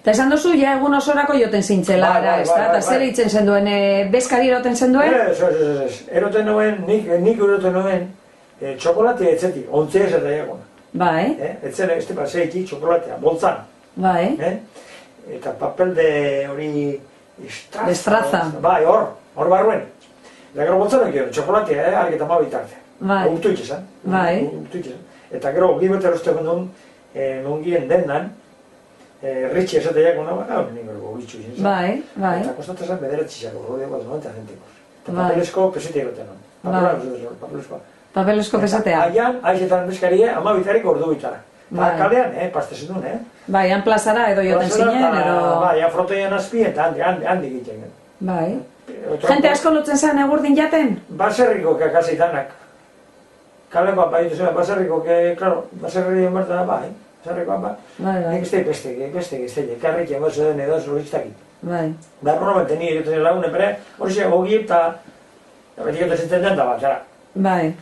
Eta esan duzu, ja egun osorako joten zintzela, eta zer eitzen zenduen, bezkari eroten zenduen? Ez, eroten nuen, nik eroten nuen, txokolatea etzetik, ontzea ez eta egon. Bai. Etzera, ez tepa zeiki, txokolatea, boltzan. Bai. Eta papel de hori... Estraza. Bai, hor barruen. Eta gero boltzan egin, txokolatea, argi eta mabi tarte. Bai. Urtu itxesan. Bai. Eta gero, gibete erosteko nun, nungien dendan, Ritxi esateak una ninguno bicho izan. Bai. Eta kostatzen bederatxixako, rodeago 90 centimos. Eta papelesko pesete egoten non. Papelesko. Papelesko pesetea. Aian, aizetan bezkarie, 12 ordu bitara. Kalean, pastezen duen, Bai, han plazara edo joten zinen, edo... Bai, afrotoian azpi eta handi egiten. Bai. Jente asko lutzen zen egurdin jaten? Baserriko kakaseitanak. Kalean baitu zen, baserriko, claro, baserriko marta da, bai. Zarrekoan ba, nik beste, karrik egozu den edo zuristakit. Bai. Da, probamente nire eroten lagun epere, hori xe, hogi eta betik eta zintzen den da bat, zara. Bai.